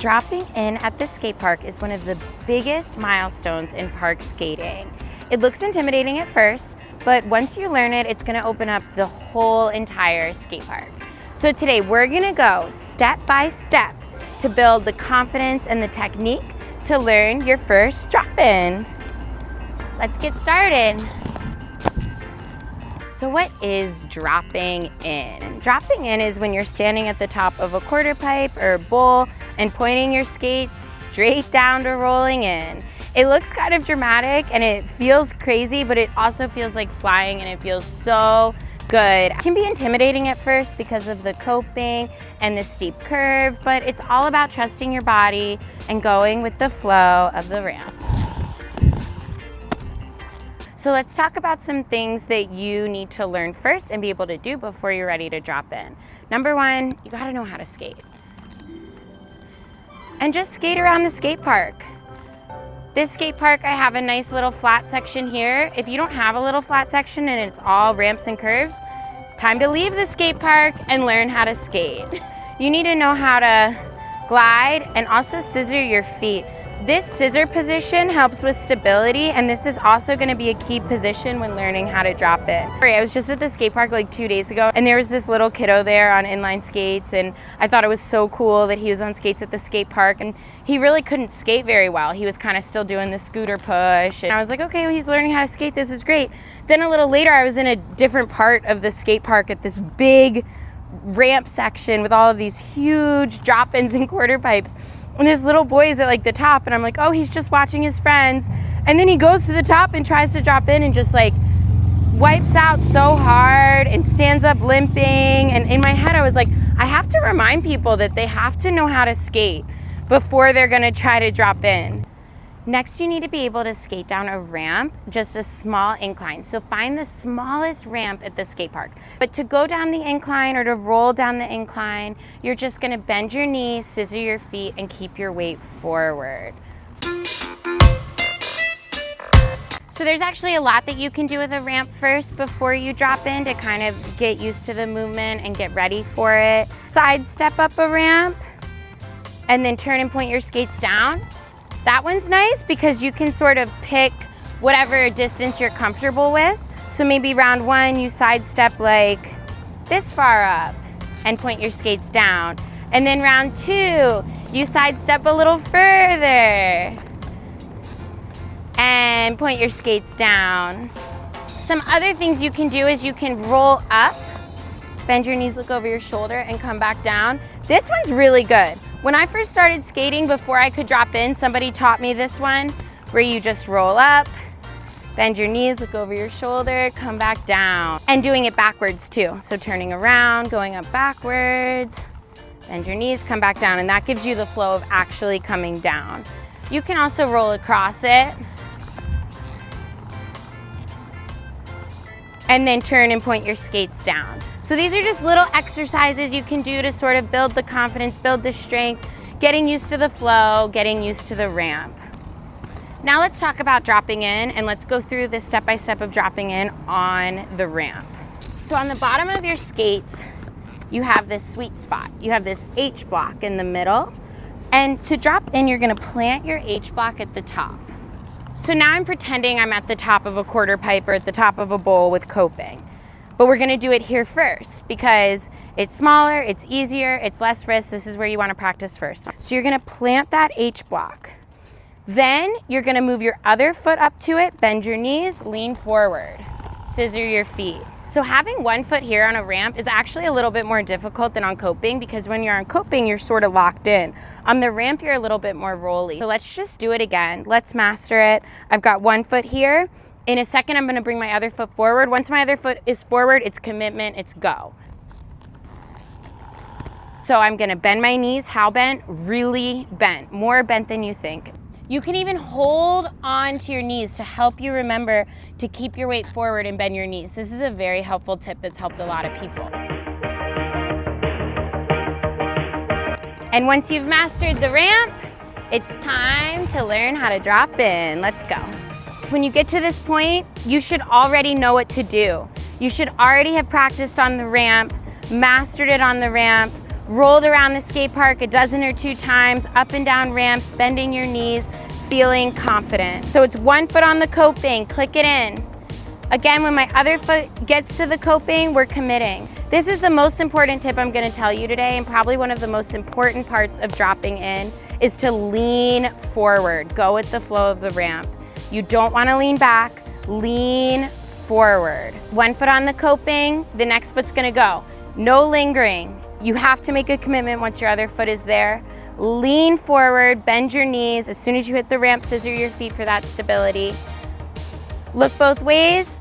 Dropping in at the skate park is one of the biggest milestones in park skating. It looks intimidating at first, but once you learn it, it's going to open up the whole entire skate park. So today we're going to go step by step to build the confidence and the technique to learn your first drop-in. Let's get started. So what is dropping in? Dropping in is when you're standing at the top of a quarter pipe or bowl and pointing your skates straight down to rolling in. It looks kind of dramatic and it feels crazy, but it also feels like flying and it feels so good. It can be intimidating at first because of the coping and the steep curve, but it's all about trusting your body and going with the flow of the ramp. So let's talk about some things that you need to learn first and be able to do before you're ready to drop in. Number one, you gotta know how to skate. And just skate around the skate park. This skate park, I have a nice little flat section here. If you don't have a little flat section and it's all ramps and curves, time to leave the skate park and learn how to skate. You need to know how to glide and also scissor your feet. This scissor position helps with stability, and this is also going to be a key position when learning how to drop in. I was just at the skate park like 2 days ago, and there was this little kiddo there on inline skates, and I thought it was so cool that he was on skates at the skate park, and he really couldn't skate very well. He was kind of still doing the scooter push, and I was like, okay, well, he's learning how to skate. This is great. Then a little later, I was in a different part of the skate park at this big ramp section with all of these huge drop-ins and quarter pipes. And this little boy is at like the top, and I'm like, oh, he's just watching his friends. And then he goes to the top and tries to drop in and just like wipes out so hard and stands up limping. And in my head, I was like, I have to remind people that they have to know how to skate before they're gonna try to drop in. Next, you need to be able to skate down a ramp, just a small incline. So find the smallest ramp at the skate park. But to go down the incline or to roll down the incline, you're just gonna bend your knees, scissor your feet, and keep your weight forward. So there's actually a lot that you can do with a ramp first before you drop in to kind of get used to the movement and get ready for it. Side step up a ramp, and then turn and point your skates down. That one's nice because you can sort of pick whatever distance you're comfortable with. So maybe round one, you sidestep like this far up and point your skates down. And then round two, you sidestep a little further and point your skates down. Some other things you can do is you can roll up, bend your knees, look over your shoulder, and come back down. This one's really good. When I first started skating, before I could drop in, somebody taught me this one, where you just roll up, bend your knees, look over your shoulder, come back down. And doing it backwards too. So turning around, going up backwards, bend your knees, come back down, and that gives you the flow of actually coming down. You can also roll across it, and then turn and point your skates down. So these are just little exercises you can do to sort of build the confidence, build the strength, getting used to the flow, getting used to the ramp. Now let's talk about dropping in, and let's go through this step-by-step of dropping in on the ramp. So on the bottom of your skates, you have this sweet spot. You have this H block in the middle, and to drop in, you're gonna plant your H block at the top. So now I'm pretending I'm at the top of a quarter pipe or at the top of a bowl with coping. But we're gonna do it here first because it's smaller, it's easier, it's less risk. This is where you wanna practice first. So you're gonna plant that H block. Then you're gonna move your other foot up to it, bend your knees, lean forward, scissor your feet. So having one foot here on a ramp is actually a little bit more difficult than on coping because when you're on coping, you're sort of locked in. On the ramp, you're a little bit more rolly. So let's just do it again. Let's master it. I've got one foot here. In a second, I'm gonna bring my other foot forward. Once my other foot is forward, it's commitment, it's go. So I'm gonna bend my knees. How bent? Really bent, more bent than you think. You can even hold on to your knees to help you remember to keep your weight forward and bend your knees. This is a very helpful tip that's helped a lot of people. And once you've mastered the ramp, it's time to learn how to drop in. Let's go. When you get to this point, you should already know what to do. You should already have practiced on the ramp, mastered it on the ramp, rolled around the skate park a dozen or 2 times, up and down ramps, bending your knees, feeling confident. So it's 1 foot on the coping, click it in. Again, when my other foot gets to the coping, we're committing. This is the most important tip I'm gonna tell you today, and probably one of the most important parts of dropping in is to lean forward. Go with the flow of the ramp. You don't wanna lean back, lean forward. 1 foot on the coping, the next foot's gonna go. No lingering. You have to make a commitment once your other foot is there. Lean forward, bend your knees. As soon as you hit the ramp, scissor your feet for that stability. Look both ways.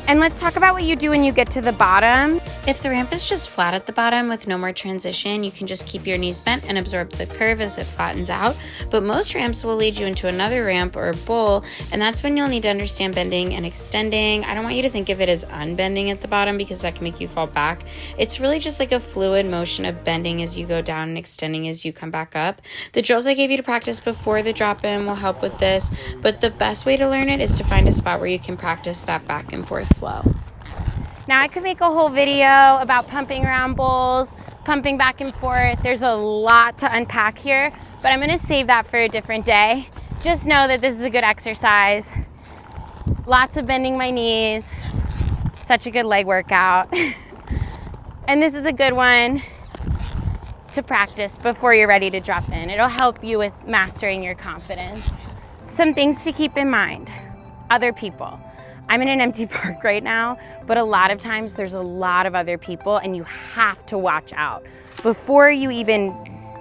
And let's talk about what you do when you get to the bottom. If the ramp is just flat at the bottom with no more transition, you can just keep your knees bent and absorb the curve as it flattens out. But most ramps will lead you into another ramp or a bowl, and that's when you'll need to understand bending and extending. I don't want you to think of it as unbending at the bottom because that can make you fall back. It's really just like a fluid motion of bending as you go down and extending as you come back up. The drills I gave you to practice before the drop-in will help with this, but the best way to learn it is to find a spot where you can practice that back and forth flow. Now I could make a whole video about pumping around bowls, pumping back and forth. There's a lot to unpack here, but I'm gonna save that for a different day. Just know that this is a good exercise. Lots of bending my knees. Such a good leg workout. And this is a good one to practice before you're ready to drop in. It'll help you with mastering your confidence. Some things to keep in mind. Other people. I'm in an empty park right now, but a lot of times there's a lot of other people and you have to watch out. Before you even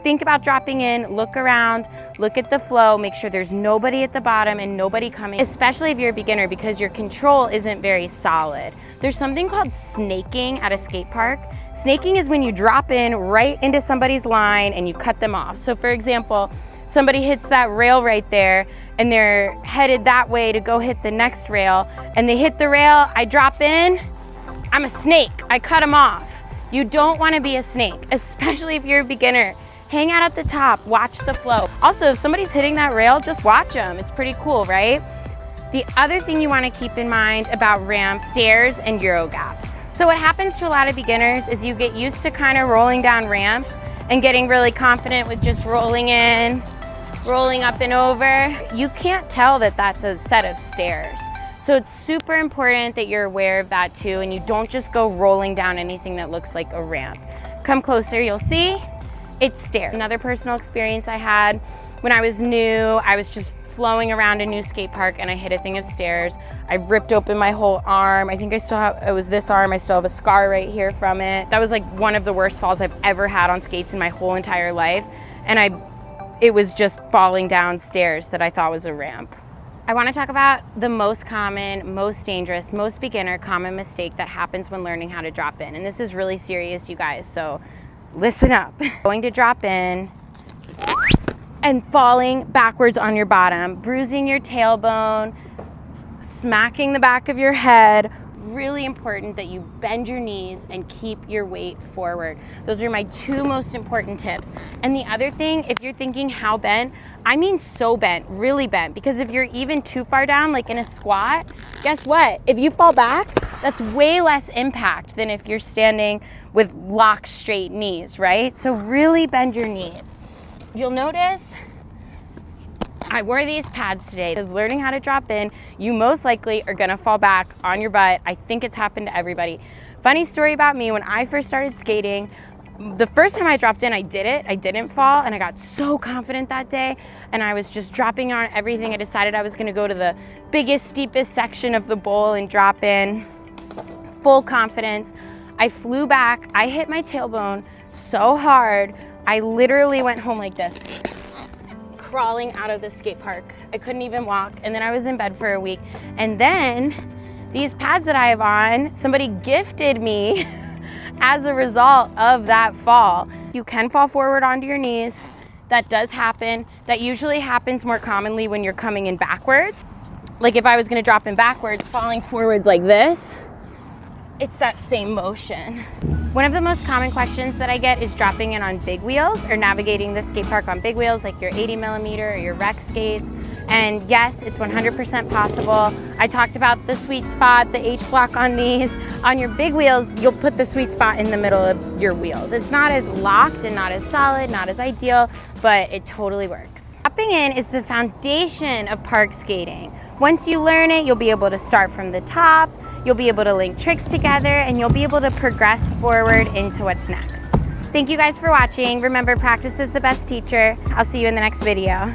think about dropping in, look around, look at the flow, make sure there's nobody at the bottom and nobody coming, especially if you're a beginner because your control isn't very solid. There's something called snaking at a skate park. Snaking is when you drop in right into somebody's line and you cut them off. So for example, somebody hits that rail right there and they're headed that way to go hit the next rail and they hit the rail, I drop in, I'm a snake, I cut them off. You don't want to be a snake, especially if you're a beginner. Hang out at the top, watch the flow. Also, if somebody's hitting that rail, just watch them. It's pretty cool, right? The other thing you want to keep in mind about ramps, stairs, and Euro gaps. So what happens to a lot of beginners is you get used to kind of rolling down ramps and getting really confident with just rolling in, rolling up and over. You can't tell that that's a set of stairs. So it's super important that you're aware of that too, and you don't just go rolling down anything that looks like a ramp. Come closer, you'll see it's stairs. Another personal experience I had when I was new, I was just flowing around a new skate park and I hit a thing of stairs. I ripped open my whole arm. I think I still have, it was this arm, I still have a scar right here from it. That was like one of the worst falls I've ever had on skates in my whole entire life. And it was just falling down stairs that I thought was a ramp. I want to talk about the most common, most dangerous, most beginner common mistake that happens when learning how to drop in. And this is really serious, you guys, so listen up. Going to drop in and falling backwards on your bottom, bruising your tailbone, smacking the back of your head. Really important that you bend your knees and keep your weight forward. Those are my 2 most important tips. And the other thing, if you're thinking how bent, I mean so bent, really bent, because if you're even too far down, like in a squat, guess what? If you fall back, that's way less impact than if you're standing with locked straight knees, right? So really bend your knees. You'll notice I wore these pads today because learning how to drop in, you most likely are gonna fall back on your butt. I think it's happened to everybody. Funny story about me, when I first started skating, the first time I dropped in, I did it. I didn't fall, and I got so confident that day, and I was just dropping on everything. I decided I was gonna go to the biggest, steepest section of the bowl and drop in, full confidence. I flew back, I hit my tailbone so hard, I literally went home like this, crawling out of the skate park. I couldn't even walk, and then I was in bed for a week. And then these pads that I have on, somebody gifted me as a result of that fall. You can fall forward onto your knees. That does happen. That usually happens more commonly when you're coming in backwards. Like if I was gonna drop in backwards, falling forwards like this, it's that same motion. One of the most common questions that I get is dropping in on big wheels or navigating the skate park on big wheels like your 80mm or your rec skates. And yes, it's 100% possible. I talked about the sweet spot, the H block on these. On your big wheels, you'll put the sweet spot in the middle of your wheels. It's not as locked and not as solid, not as ideal, but it totally works. Dropping in is the foundation of park skating. Once you learn it, you'll be able to start from the top, you'll be able to link tricks together, and you'll be able to progress forward into what's next. Thank you guys for watching. Remember, practice is the best teacher. I'll see you in the next video.